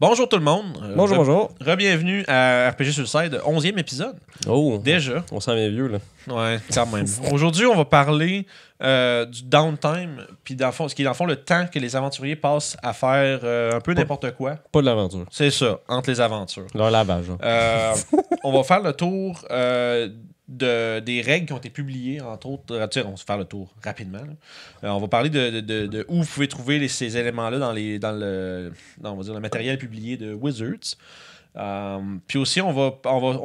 Bonjour tout le monde. Bonjour. Re-bienvenue à RPG Suicide, 11e épisode. Oh, Déjà. on s'en vient vieux, là. Ouais, quand même. Aujourd'hui, on va parler du downtime, puis dans le fond, ce qui est dans le fond le temps que les aventuriers passent à faire un peu n'importe quoi. Pas de l'aventure. C'est ça, entre les aventures. Leur lavage. On va faire le tour des règles qui ont été publiées, entre autres. On va faire le tour rapidement. On va parler de où vous pouvez trouver ces éléments-là dans on va dire, le matériel publié de Wizards. Puis aussi, on va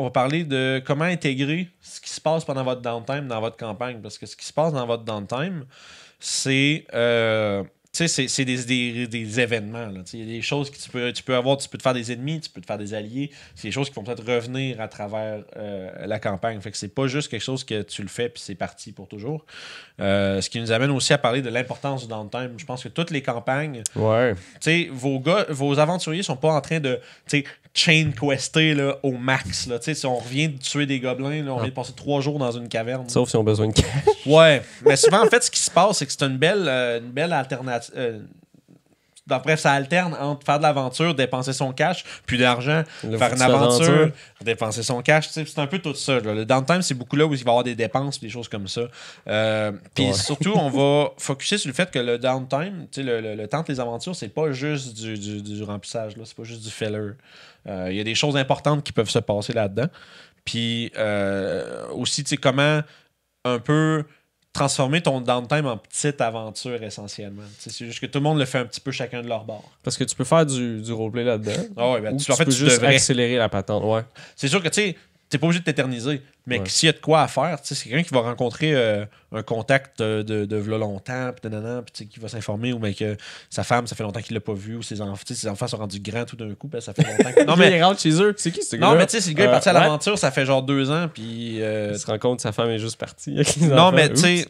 parler de comment intégrer ce qui se passe pendant votre downtime dans votre campagne. Parce que ce qui se passe dans votre downtime, c'est des événements. Il y a des choses que tu peux avoir. Tu peux te faire des ennemis, tu peux te faire des alliés. C'est des choses qui vont peut-être revenir à travers la campagne. Fait que c'est pas juste quelque chose que tu le fais puis c'est parti pour toujours. Ce qui nous amène aussi à parler de l'importance du downtime. Je pense que toutes les campagnes, vos aventuriers sont pas en train de chain quester là, au max. Là. Si on revient de tuer des gobelins, là, on vient de passer 3 jours dans une caverne. Sauf si on a besoin de cash. Ouais, mais souvent, en fait, ce qui se passe, c'est que c'est une belle alternative. Bref, ça alterne entre faire de l'aventure, dépenser son cash, puis d'argent, faire une aventure, dépenser son cash. C'est un peu tout ça. Là. Le downtime, c'est beaucoup là où il va y avoir des dépenses, des choses comme ça. Puis surtout, on va focusser sur le fait que le downtime, le temps de les aventures, c'est pas juste du remplissage. Là. C'est pas juste du filler. Il y a des choses importantes qui peuvent se passer là-dedans. Puis aussi, comment un peu transformer ton downtime en petite aventure essentiellement. C'est juste que tout le monde le fait un petit peu chacun de leur bord. Parce que tu peux faire du roleplay là-dedans. Ah ouais, tu peux juste accélérer la patente. Ouais. C'est sûr que t'es pas obligé de t'éterniser, mais s'il y a de quoi à faire, c'est quelqu'un qui va rencontrer un contact de longtemps, puis qui va s'informer, ou que sa femme, ça fait longtemps qu'il l'a pas vu, ou ses enfants sont rendus grands tout d'un coup, ben, ça fait longtemps que... Non, mais il rentre chez eux. C'est qui ce gars? Non, mais tu sais, c'est le gars est parti à l'aventure, ça fait genre 2 ans, puis... Il se rend compte que sa femme est juste partie. Non, mais tu sais...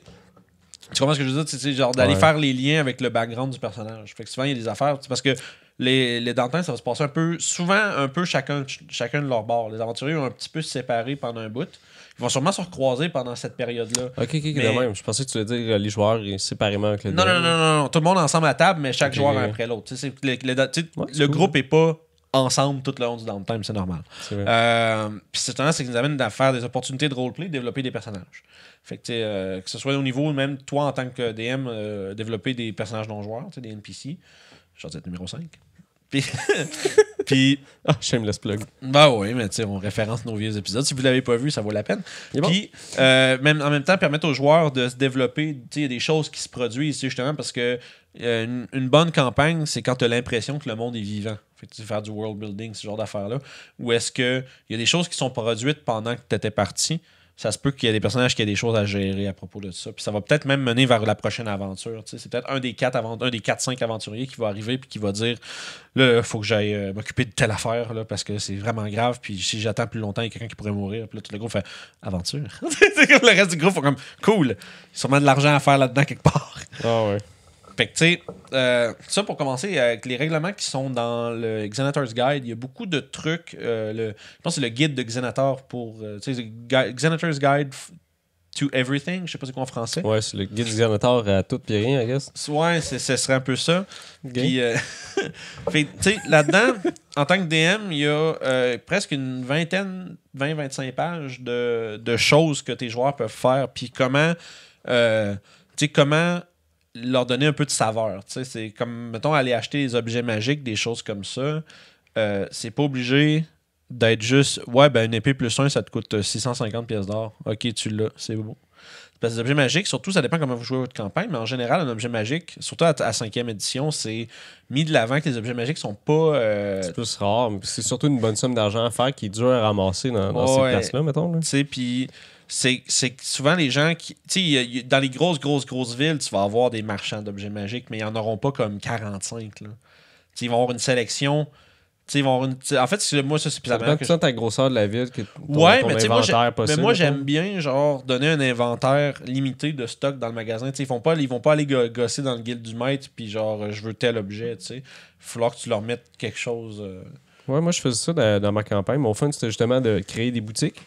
Tu comprends ce que je veux dire? C'est genre d'aller faire les liens avec le background du personnage. Fait que souvent, il y a des affaires... Parce que les downtimes, ça va se passer souvent un peu chacun de leur bord. Les aventuriers ont un petit peu séparés pendant un bout. Ils vont sûrement se recroiser pendant cette période-là. Ok, de même. Je pensais que tu voulais dire les joueurs séparément avec le Non. Tout le monde ensemble à table, mais chaque joueur après l'autre. Le groupe est pas ensemble tout le long du downtime, c'est normal. Puis c'est ce qui nous amène à faire des opportunités de roleplay, développer des personnages. Fait que ce soit au niveau, même toi en tant que DM, développer des personnages non-joueurs, des NPC. Je vais dire numéro 5. Puis shameless plug. Ben oui, mais on référence nos vieux épisodes. Si vous l'avez pas vu, ça vaut la peine. Puis, même, en même temps, permettre aux joueurs de se développer. Il y a des choses qui se produisent, justement, parce que une bonne campagne, c'est quand tu as l'impression que le monde est vivant. Fait que tu faire du world building, ce genre d'affaires-là. Ou est-ce qu'il y a des choses qui sont produites pendant que tu étais parti? Ça se peut qu'il y ait des personnages qui aient des choses à gérer à propos de ça. Puis ça va peut-être même mener vers la prochaine aventure. C'est peut-être un des 4-5 aventuriers qui va arriver puis qui va dire là, il faut que j'aille m'occuper de telle affaire là, parce que c'est vraiment grave. Puis si j'attends plus longtemps, il y a quelqu'un qui pourrait mourir. Puis là, tout le groupe fait aventure. C'est comme le reste du groupe font comme cool. Il y a sûrement de l'argent à faire là-dedans quelque part. Ah ouais. Fait que, tu sais, ça pour commencer, avec les règlements qui sont dans le Xenator's Guide, il y a beaucoup de trucs. Je pense que c'est le guide de Xenator pour. Tu sais, Xenator's Guide to Everything, je sais pas c'est quoi en français. Ouais, c'est le guide de Xenator à tout pis rien, I guess. Ouais, ce serait un peu ça. Okay. Puis, tu sais, là-dedans, en tant que DM, il y a presque une 20-25 pages de choses que tes joueurs peuvent faire. Puis comment. Tu sais, comment leur donner un peu de saveur. C'est comme, mettons, aller acheter des objets magiques, des choses comme ça. C'est pas obligé d'être juste une épée plus 1, ça te coûte 650 pièces d'or. Ok, tu l'as, c'est beau. Parce que les objets magiques, surtout, ça dépend comment vous jouez votre campagne, mais en général, un objet magique, surtout à 5e édition, c'est mis de l'avant que les objets magiques sont pas... C'est plus rare, mais c'est surtout une bonne somme d'argent à faire qui est dur à ramasser dans ces places-là, mettons. Tu sais, puis... C'est souvent les gens qui... Tu sais, dans les grosses villes, tu vas avoir des marchands d'objets magiques, mais ils n'en auront pas comme 45. Là. Ils vont avoir une sélection... Ils vont avoir une... En fait, moi, ça, c'est plus ça dépend de ta grosseur de la ville, que ton inventaire possible. Mais moi, j'aime bien, genre, donner un inventaire limité de stock dans le magasin. Ils vont pas aller gosser dans le guild du maître, puis genre, je veux tel objet, tu sais. Il va falloir que tu leur mettes quelque chose... Ouais, moi, je faisais ça dans ma campagne. Mon fun, c'était justement de créer des boutiques.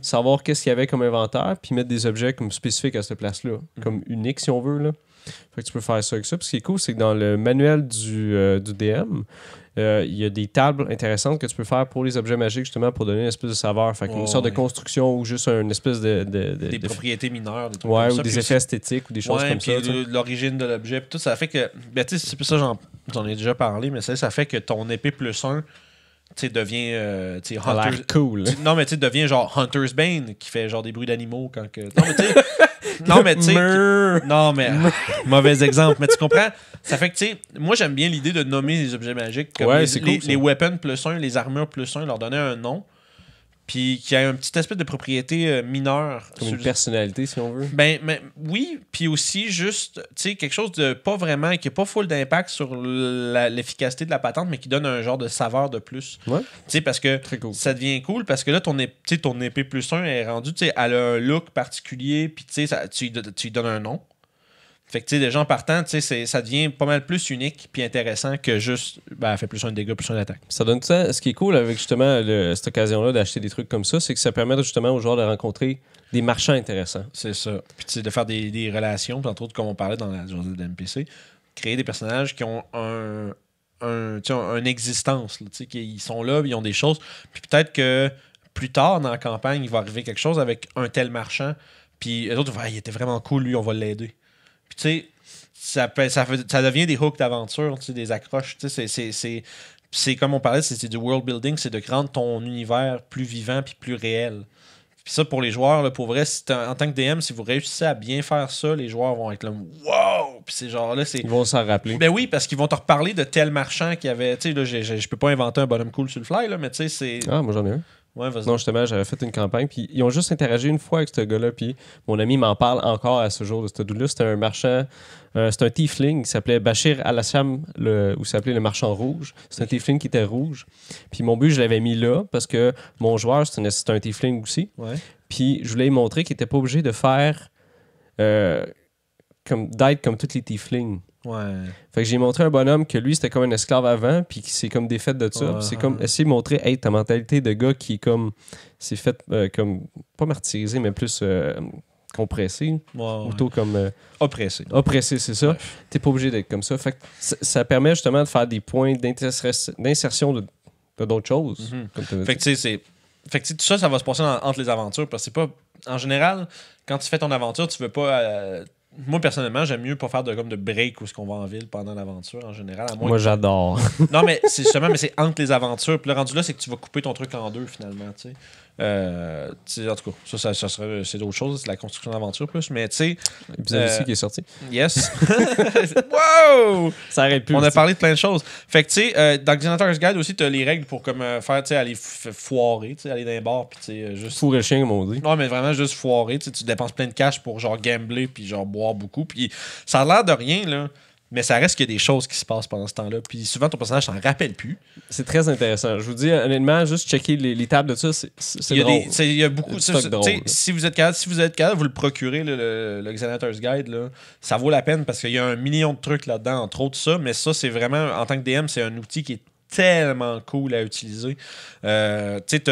Savoir qu'est-ce qu'il y avait comme inventaire, puis mettre des objets comme spécifiques à cette place-là, comme unique si on veut. Là. Fait que tu peux faire ça avec ça. Puis ce qui est cool, c'est que dans le manuel du DM, il y a des tables intéressantes que tu peux faire pour les objets magiques, justement, pour donner une espèce de saveur. Fait qu'une sorte de construction ou juste une espèce des propriétés mineures, des trucs ouais, comme ou ça. des Puis effets esthétiques ou des choses comme ça. L'origine de l'objet, puis tout ça fait que, ben, tu sais, c'est plus ça, j'en ai déjà parlé, mais ça fait que ton épée +1, tu sais, devient cool. Non, mais tu sais, devient genre Hunter's Bane, qui fait genre des bruits d'animaux quand que. Non, mais tu sais. Non, mais. Mauvais exemple. Mais tu comprends? Ça fait que, tu sais, moi, j'aime bien l'idée de nommer les objets magiques. Comme les weapons +1, les armures +1, leur donner un nom. Puis qu'il y a un petit aspect de propriété mineure. Comme une personnalité, si on veut. Ben, oui, puis aussi juste, tu sais, quelque chose de pas vraiment, qui n'a pas full d'impact sur l'efficacité de la patente, mais qui donne un genre de saveur de plus. Ouais. Tu sais, parce que ça devient cool, parce que là, ton épée +1 est rendue, tu sais, elle a un look particulier, puis tu sais, tu lui donnes un nom. Fait que, tu sais, des gens partant, tu sais, ça devient pas mal plus unique puis intéressant que juste, ben, elle fait +1 de dégâts, +1 d'attaque. Ça donne tout ça. Ce qui est cool avec, justement, cette occasion-là d'acheter des trucs comme ça, c'est que ça permet, justement, aux joueurs de rencontrer des marchands intéressants. C'est ça. Puis, tu sais, de faire des relations, puis entre autres, comme on parlait dans la journée de NPC, créer des personnages qui ont une existence, tu sais, qui sont là, ils ont des choses. Puis peut-être que plus tard dans la campagne, il va arriver quelque chose avec un tel marchand, puis eux autres vont dire, il était vraiment cool, lui, on va l'aider. Puis, tu sais, ça devient des hooks d'aventure, tu sais, des accroches. Tu sais, c'est comme on parlait, c'est du world building, c'est de rendre ton univers plus vivant puis plus réel. Puis ça, pour les joueurs, là, pour vrai, en tant que DM, si vous réussissez à bien faire ça, les joueurs vont être là, wow! Puis ces genres-là, ils vont s'en rappeler. Ben oui, parce qu'ils vont te reparler de tel marchand qui avait. Tu sais, là, je peux pas inventer un bonhomme cool sur le fly, là, mais tu sais, c'est. Ah, moi j'en ai un. Ouais, vas-y. Non, justement, j'avais fait une campagne, puis ils ont juste interagi une fois avec ce gars-là, puis mon ami m'en parle encore à ce jour de ce dude-là. C'était un marchand, c'était un tiefling qui s'appelait Bashir Al-Assam, ou s'appelait le marchand rouge. C'est un tiefling qui était rouge. Puis mon but, je l'avais mis là, parce que mon joueur, c'était un tiefling aussi. Ouais. Puis je voulais lui montrer qu'il n'était pas obligé de faire d'être comme tous les tieflings. Ouais. Fait que j'ai montré un bonhomme que lui, c'était comme un esclave avant, puis qui s'est comme défait de ça. Puis c'est comme essayer de montrer, hey, ta mentalité de gars qui est comme. C'est fait comme. Pas martyrisé, mais plus compressé. Ouais. Plutôt comme. Oppressé. Oppressé, c'est ça. Ouais. T'es pas obligé d'être comme ça. Fait que ça permet justement de faire des points d'insertion de d'autres choses. Mm-hmm. Fait que tu sais, fait que tout ça, ça va se passer entre les aventures. Parce que c'est pas. En général, quand tu fais ton aventure, tu veux pas. Moi, personnellement, j'aime mieux pas faire de break où est-ce qu'on va en ville pendant l'aventure, en général. Moi, j'adore. Non, mais c'est justement, c'est entre les aventures. Puis le rendu là, c'est que tu vas couper ton truc en deux, finalement, tu sais. En tout cas, ça serait, c'est d'autres choses. C'est la construction d'aventure, plus. Mais, tu sais... L'épisode aussi qui est sorti. Yes. Wow! Ça arrête plus. On a parlé de plein de choses. Fait que, tu sais, dans Xenotars Guide aussi, t'as les règles pour comme faire, tu sais, aller foirer, tu sais, aller dans les bars, puis tu sais, juste... Fourrer le chien, comme on dit. Non, mais vraiment juste foirer, tu sais, tu dépenses plein de cash pour, genre, gambler, puis genre, boire beaucoup. Puis ça a l'air de rien, là. Mais ça reste qu'il y a des choses qui se passent pendant ce temps-là. Puis souvent, ton personnage s'en rappelle plus. C'est très intéressant. Je vous dis, honnêtement, juste checker les tables de ça, c'est drôle. Il y a beaucoup... drôle, si vous êtes capable, vous le procurez, le Xenotars Guide, là, ça vaut la peine parce qu'il y a 1 million de trucs là-dedans, entre autres ça. Mais ça, c'est vraiment, en tant que DM, c'est un outil qui est tellement cool à utiliser. Tu sais,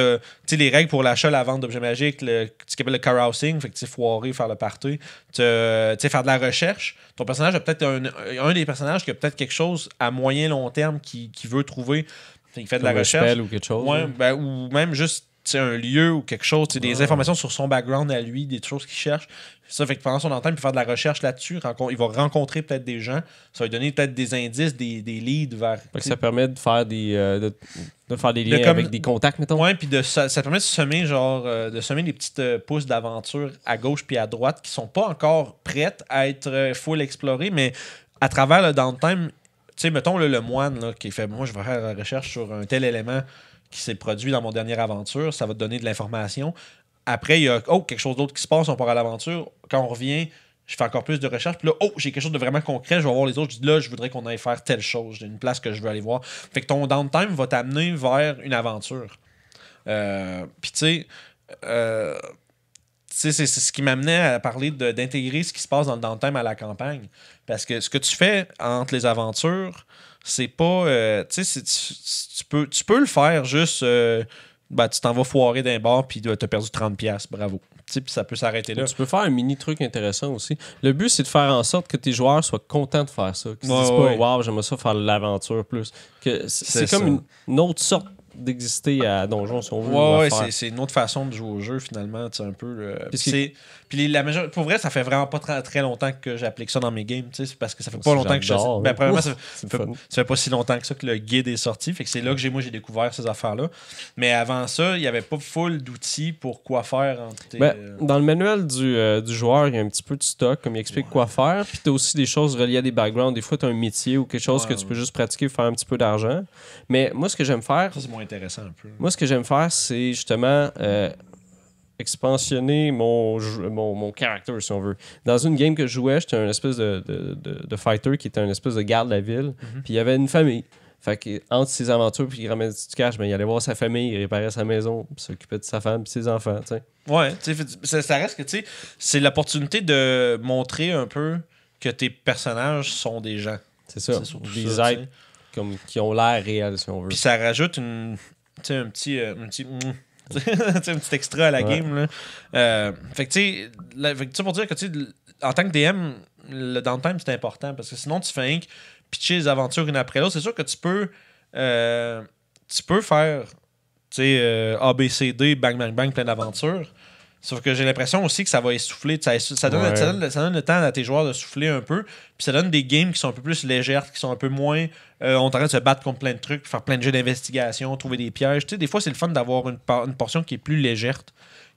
les règles pour l'achat, la vente d'objets magiques, ce qu'on appelle le carousing, fait que tu sais, foirer, faire le party, tu sais, faire de la recherche. Ton personnage a peut-être un des personnages qui a peut-être quelque chose à moyen long terme qui veut trouver. Il fait de la recherche. Spell ou quelque chose. Ouais, ben, ou même juste un lieu ou quelque chose, des informations sur son background à lui, des choses qu'il cherche. Ça fait que pendant son temps, il peut faire de la recherche là-dessus. Il va rencontrer peut-être des gens. Ça va lui donner peut-être des indices, des leads vers. Ça permet de faire des liens avec des contacts, mettons. Ouais, puis ça permet de semer des petites pousses d'aventure à gauche puis à droite qui sont pas encore prêtes à être full explorées, mais à travers le downtime, tu sais, mettons le moine là, qui fait moi je vais faire la recherche sur un tel élément qui s'est produit dans mon dernière aventure, ça va te donner de l'information. Après, il y a quelque chose d'autre qui se passe, on part à l'aventure. Quand on revient, je fais encore plus de recherche. Puis là, j'ai quelque chose de vraiment concret, je vais voir les autres. Je dis là, je voudrais qu'on aille faire telle chose. J'ai une place que je veux aller voir. Fait que ton downtime va t'amener vers une aventure. Puis tu sais, c'est ce qui m'amenait à parler d'intégrer ce qui se passe dans le downtime à la campagne. Parce que ce que tu fais entre les aventures, c'est pas... tu sais, tu peux le faire juste... tu t'en vas foirer d'un bar puis tu as perdu 30$. Bravo. Puis ça peut s'arrêter là. Tu peux faire un mini truc intéressant aussi. Le but, c'est de faire en sorte que tes joueurs soient contents de faire ça. Qu'ils se disent pas, wow, j'aimerais ça faire l'aventure plus. Que c'est comme une autre sorte d'exister à Donjon, si on veut. Ouais, c'est une autre façon de jouer au jeu, finalement. Un peu. Puis la pour vrai, ça fait vraiment pas très longtemps que j'applique ça dans mes games. C'est parce que ça fait pas longtemps que je. Ben, premièrement, ça fait pas si longtemps que ça que le guide est sorti. Fait que c'est là que j'ai découvert ces affaires-là. Mais avant ça, il n'y avait pas full d'outils pour quoi faire. Dans le manuel du joueur, il y a un petit peu de stock, comme il explique quoi faire. Puis tu as aussi des choses reliées à des backgrounds. Des fois, tu as un métier ou quelque chose que tu peux juste pratiquer pour faire un petit peu d'argent. Mais moi, ce que j'aime faire. Ça, c'est moins intéressant un peu. Moi, ce que j'aime faire, c'est justement expansionner mon character, si on veut. Dans une game que je jouais, j'étais un espèce de fighter qui était un espèce de garde de la ville. Puis il y avait une famille. Fait que entre ses aventures puis il ramassait du cash, il allait voir sa famille, il réparait sa maison, puis s'occupait de sa femme et ses enfants. T'sais. Ouais, ça reste que c'est l'opportunité de montrer un peu que tes personnages sont des gens. C'est ça. Des êtres qui ont l'air réels, si on veut. Puis ça rajoute un petit extra à la game. Là. Fait que pour dire que en tant que DM, le downtime c'est important parce que sinon tu fais pitcher les aventures une après l'autre. C'est sûr que tu peux faire A, B, C, D, bang, bang, bang, plein d'aventures. Sauf que j'ai l'impression aussi que ça va essouffler. Ça donne le temps à tes joueurs de souffler un peu. Puis ça donne des games qui sont un peu plus légères, qui sont un peu moins. On t'arrête de se battre contre plein de trucs, faire plein de jeux d'investigation, trouver des pièges. Des fois, c'est le fun d'avoir une portion qui est plus légère,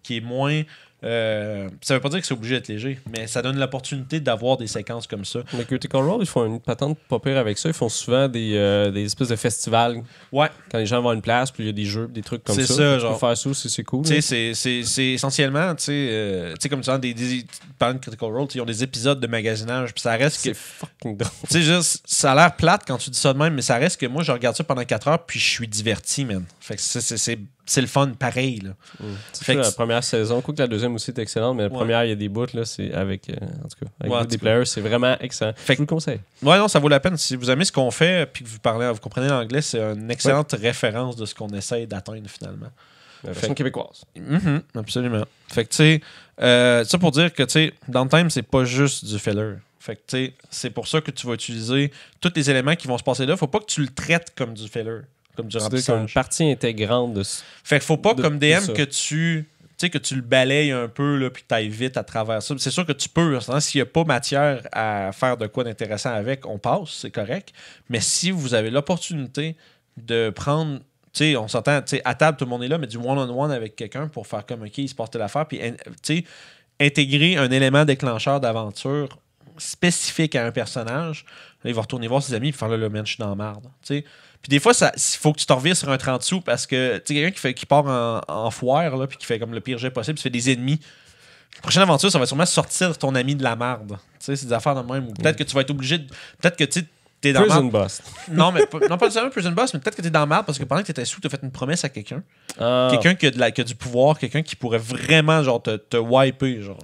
qui est moins. Ça veut pas dire que c'est obligé d'être léger, mais ça donne l'opportunité d'avoir des séquences comme ça. Mais Critical Role, ils font une patente pas pire avec ça. Ils font souvent des espèces de festivals. Ouais. Quand les gens vont à une place, puis il y a des jeux, des trucs comme ça. C'est ça, genre. Tu peux faire ça aussi, c'est cool. C'est essentiellement, comme tu dis, parlant de Critical Role, ils ont des épisodes de magasinage, puis ça reste que. C'est fucking drôle. Juste, ça a l'air plate quand tu dis ça de même, mais ça reste que moi, je regarde ça pendant 4 heures, puis je suis diverti, man. Fait que c'est le fun pareil. Là. Fait que la première saison, quoique la deuxième aussi est excellente, mais la première, il y a des bouts, là, c'est avec, en tout cas, avec des players, c'est vraiment excellent. Je vous le conseille. Ouais, non, ça vaut la peine. Si vous aimez ce qu'on fait puis que vous comprenez l'anglais, c'est une excellente référence de ce qu'on essaye d'atteindre finalement. La version québécoise. Absolument. Fait que, tu sais, ça pour dire que, tu sais, Downtime, c'est pas juste du filler. Fait que, tu sais, c'est pour ça que tu vas utiliser tous les éléments qui vont se passer là. Faut pas que tu le traites comme du filler. Comme du remplissage. C'est une partie intégrante de ce. Fait qu'il faut pas, comme DM, que tu le balayes un peu là, puis que tu ailles vite à travers ça. C'est sûr que tu peux. S'il n'y a pas matière à faire de quoi d'intéressant avec, on passe, c'est correct. Mais si vous avez l'opportunité de prendre. On s'entend, à table, tout le monde est là, mais du one-on-one avec quelqu'un pour faire comme, OK, il se passe telle affaire, puis intégrer un élément déclencheur d'aventure spécifique à un personnage. Là, il va retourner voir ses amis et faire là, man, je suis dans la merde. Puis des fois, il faut que tu te revires sur un 30 sous parce que quelqu'un qui part en foire là, puis qui fait comme le pire jet possible, tu fais des ennemis. La prochaine aventure, ça va sûrement sortir ton ami de la merde. C'est des affaires de même. Ou peut-être que tu vas être obligé de. Peut-être que t'es dans Prison Boss. Non, pas nécessairement Prison Boss, mais peut-être que t'es dans la merde parce que pendant que t'étais sous, t'as fait une promesse à quelqu'un. Quelqu'un qui a du pouvoir, quelqu'un qui pourrait vraiment genre te wiper. Genre,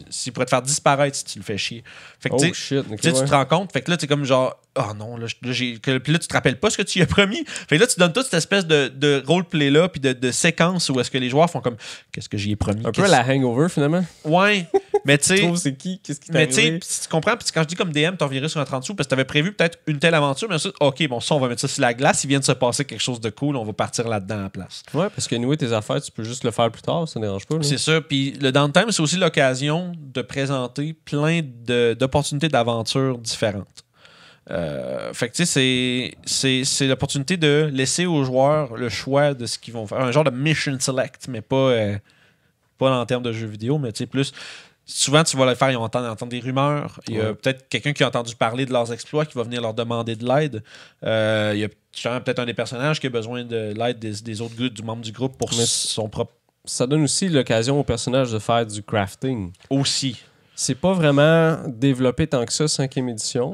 s'il pourrait te faire disparaître si tu le fais chier. Fait que tu te rends compte, fait que là, t'es comme genre, oh non, puis là, tu te rappelles pas ce que tu lui as promis. Fait que là, tu donnes toute cette espèce de roleplay-là, puis de séquence où est-ce que les joueurs font comme, qu'est-ce que j'y ai promis. Un peu la hangover, finalement. Ouais, mais tu sais. c'est qui, qu'est-ce qui mais tu sais, tu comprends, puis quand je dis comme DM, t'en virais sur un 30 sous parce que t'avais prévu peut-être une telle aventure, mais ensuite, OK, bon, ça, on va mettre ça sur la glace, il vient de se passer quelque chose de cool, on va partir là-dedans à la place. Ouais, parce que anyway, tes affaires, tu peux juste le faire plus tard, ça ne dérange pas. Là. C'est ça, puis le downtime, c'est aussi l'occasion de présenter plein d'opportunités d'aventures différentes. Fait que tu sais, c'est l'opportunité de laisser aux joueurs le choix de ce qu'ils vont faire. Un genre de mission select, mais pas en termes de jeux vidéo, mais tu sais, plus. Souvent, tu vas le faire, ils vont entendre des rumeurs. Il y a peut-être quelqu'un qui a entendu parler de leurs exploits qui va venir leur demander de l'aide. Il y a peut-être un des personnages qui a besoin de l'aide des autres du membre du groupe pour son propre. Ça donne aussi l'occasion aux personnages de faire du crafting. Aussi. C'est pas vraiment développé tant que ça, 5e édition.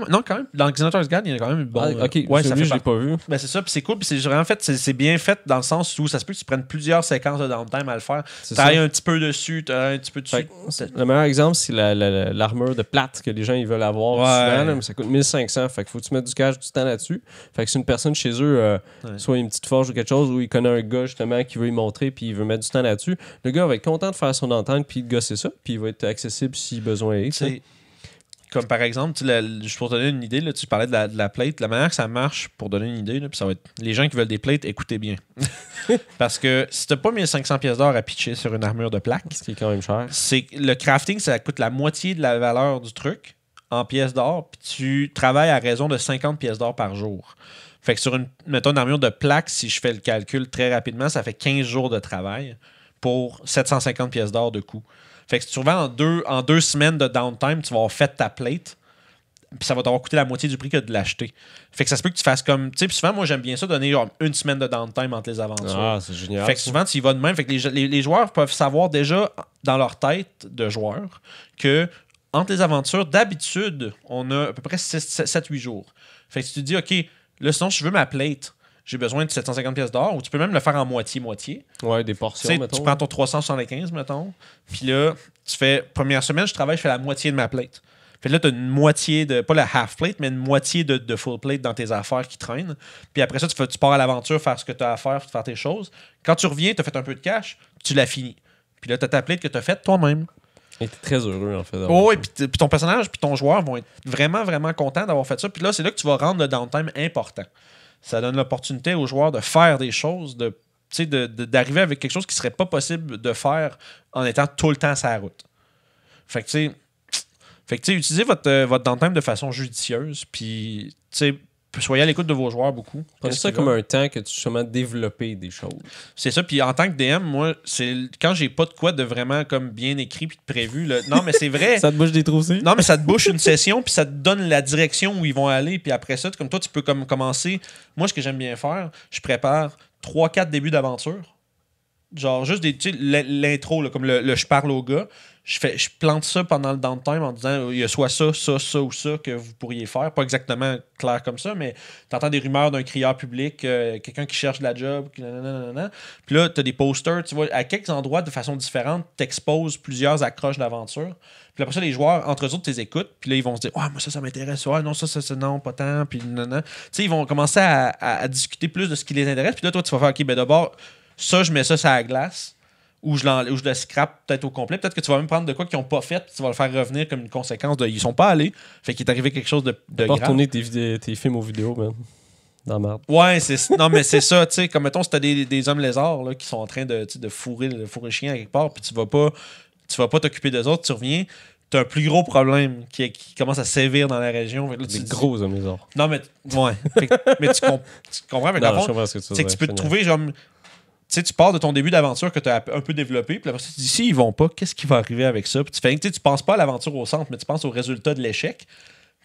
Non, quand même. Dans Xenotars Guide, il y a quand même une bonne... Ok, ouais, ça fait je l'ai pas vu. Ben, c'est ça, puis c'est cool, puis c'est vraiment fait, c'est bien fait dans le sens où ça se peut que tu prennes plusieurs séquences de downtime à le faire. T'ailles un petit peu dessus, un petit peu dessus. Le meilleur exemple, c'est l'armure de plate que les gens ils veulent avoir souvent, là, mais ça coûte 1500. Fait qu'il faut que tu mettes du cash, du temps là-dessus. Fait que c'est une personne chez eux, soit une petite forge ou quelque chose, où il connaît un gars justement qui veut y montrer, puis il veut mettre du temps là-dessus. Le gars va être content de faire son downtime, puis de gosser ça, puis il va être accessible si besoin est. Comme par exemple, juste pour te donner une idée, là, tu parlais de la plate. La manière que ça marche, pour donner une idée, là, puis ça va être les gens qui veulent des plates, écoutez bien. Parce que si t'as pas 1500 pièces d'or à pitcher sur une armure de plaque, ce qui est quand même cher, c'est le crafting, ça coûte la moitié de la valeur du truc en pièces d'or, puis tu travailles à raison de 50 pièces d'or par jour. Fait que sur mettons, une armure de plaque, si je fais le calcul très rapidement, ça fait 15 jours de travail pour 750 pièces d'or de coût. Fait que si tu revends en deux semaines de downtime, tu vas avoir fait ta plate, puis ça va t'avoir coûté la moitié du prix que de l'acheter. Fait que ça se peut que tu fasses comme... Tu sais, puis souvent, moi, j'aime bien ça, donner genre une semaine de downtime entre les aventures. Ah, c'est génial. Fait que souvent, tu y vas de même. Fait que les joueurs peuvent savoir déjà, dans leur tête de joueurs, que entre les aventures, d'habitude, on a à peu près 7-8 jours. Fait que tu te dis, OK, là, sinon, je veux ma plate... J'ai besoin de 750 pièces d'or, ou tu peux même le faire en moitié-moitié. Ouais, des portions, mettons. Tu prends ton 375, mettons, puis là, tu fais, première semaine, je travaille, je fais la moitié de ma plate. Fait que là, tu as une moitié de, pas la half plate, mais une moitié de full plate dans tes affaires qui traînent. Puis après ça, tu pars à l'aventure, faire ce que tu as à faire, faire tes choses. Quand tu reviens, tu as fait un peu de cash, tu l'as fini. Puis là, tu as ta plate que tu as faite toi-même. Et t'es très heureux, en fait. Oh, et puis ton personnage, puis ton joueur vont être vraiment, vraiment contents d'avoir fait ça. Puis là, c'est là que tu vas rendre le downtime important. Ça donne l'opportunité aux joueurs de faire des choses, d'arriver avec quelque chose qui serait pas possible de faire en étant tout le temps sur la route. Fait que, tu sais, utilisez votre downtime de façon judicieuse, puis, soyez à l'écoute de vos joueurs beaucoup. Prenez ça comme un temps que tu justement développer des choses. C'est ça, puis en tant que DM, moi, c'est quand j'ai pas de quoi de vraiment comme bien écrit puis de prévu. Non, mais c'est vrai. Ça te bouche des trous aussi? Non, mais ça te bouche une session, puis ça te donne la direction où ils vont aller, puis après ça, comme toi, tu peux comme commencer. Moi, ce que j'aime bien faire, je prépare 3-4 débuts d'aventure. Genre, juste l'intro, là, comme le je parle au gars. Je plante ça pendant le downtime en disant il y a soit ça ou ça que vous pourriez faire. Pas exactement clair comme ça, mais t'entends des rumeurs d'un crieur public, quelqu'un qui cherche de la job, nanana. Puis là, t'as des posters, tu vois, à quelques endroits de façon différente, t'exposes plusieurs accroches d'aventure. Puis après ça, les joueurs, entre eux autres, t'es écoutent. Puis là, ils vont se dire, moi, ça m'intéresse. Ouais, non, ça, non, pas tant. Puis nanana. Tu sais, ils vont commencer à discuter plus de ce qui les intéresse. Puis là, toi, tu vas faire, OK, ben d'abord, ça, je mets ça sur la glace. Ou je le scrape peut-être au complet. Peut-être que tu vas même prendre de quoi qu'ils n'ont pas fait, puis tu vas le faire revenir comme une conséquence de. Ils sont pas allés. Fait qu'il est arrivé quelque chose de pas grave. retourner tes films aux vidéos, man. Dans la merde. Ouais, non, mais c'est ça, tu sais. Comme mettons, si t'as des hommes lézards là, qui sont en train de fourrer le chien à quelque part, puis tu vas pas t'occuper d'eux autres, tu reviens. T'as un plus gros problème qui commence à sévir dans la région. Là, des gros hommes lézards. Non, mais. Ouais. Mais tu comprends, avec non, je comprends ce que tu c'est que tu peux te trouver genre. Tu sais, tu pars de ton début d'aventure que tu as un peu développé, puis après, tu te dis, si ils vont pas, qu'est-ce qui va arriver avec ça? Puis tu penses pas à l'aventure au centre, mais tu penses au résultat de l'échec.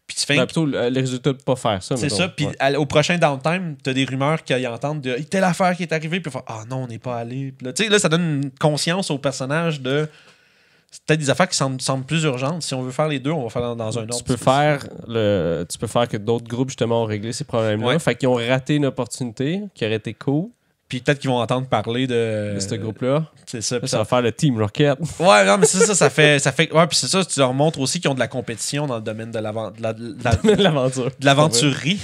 Puis tu fais. Plutôt les résultats de pas faire ça. C'est ça, puis au prochain downtime, tu as des rumeurs qu'ils entendent de telle affaire qui est arrivée, puis non, on n'est pas allé. Puis là, ça donne une conscience au personnage de. C'est peut-être des affaires qui semblent plus urgentes. Si on veut faire les deux, on va faire dans un ordre. Tu peux faire que d'autres groupes, justement, ont réglé ces problèmes-là. Ouais. Fait qu'ils ont raté une opportunité qui aurait été cool. Puis peut-être qu'ils vont entendre parler de ce groupe-là. C'est ça. Ça va faire le Team Rocket. Ouais, non, mais c'est ça, ça fait. Ouais, puis c'est ça, tu leur montres aussi qu'ils ont de la compétition dans le domaine de l'aventure. De l'aventurerie.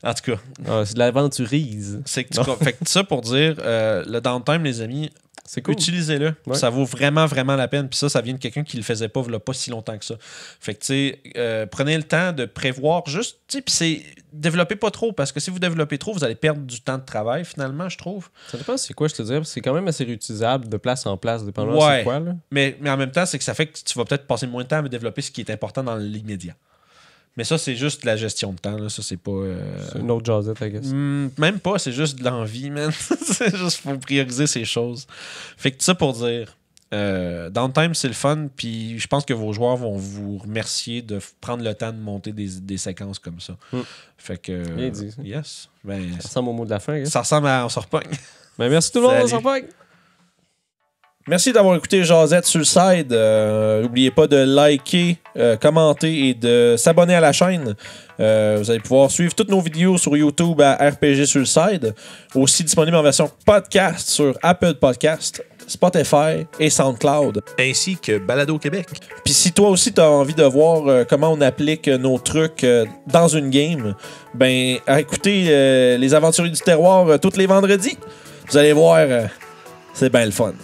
En tout cas. C'est de l'aventurise. Fait que ça pour dire, le downtime, les amis, c'est cool. Utilisez-le. Ouais. Ça vaut vraiment, vraiment la peine. Puis ça vient de quelqu'un qui le faisait pas si longtemps que ça. Fait que, tu sais, prenez le temps de prévoir juste, tu sais, puis c'est développez pas trop, parce que si vous développez trop, vous allez perdre du temps de travail, finalement, je trouve. Ça dépend c'est quoi, je te dirais, parce que c'est quand même assez réutilisable de place en place, dépendamment c'est quoi, là. Mais en même temps, c'est que ça fait que tu vas peut-être passer moins de temps à développer ce qui est important dans l'immédiat. Mais ça, c'est juste la gestion de temps. Là. Ça, c'est pas. C'est une autre jazzette, I guess. Même pas, c'est juste de l'envie, man. C'est juste faut prioriser ces choses. Fait que ça pour dire. Downtime, c'est le fun. Puis je pense que vos joueurs vont vous remercier de prendre le temps de monter des séquences comme ça. Fait que. Bien dit. Ça. Yes. Ça ressemble au mot de la fin, I guess. Ça ressemble à On se repogne. Ben, merci tout le monde, on se repogne. Merci d'avoir écouté Jazette sur le side. N'oubliez pas de liker, commenter et de s'abonner à la chaîne. Vous allez pouvoir suivre toutes nos vidéos sur YouTube à RPG sur le side. Aussi disponible en version podcast sur Apple Podcast, Spotify et SoundCloud. Ainsi que Balado Québec. Puis si toi aussi tu as envie de voir comment on applique nos trucs dans une game, ben écoutez Les Aventuriers du Terroir tous les vendredis. Vous allez voir, c'est bien le fun.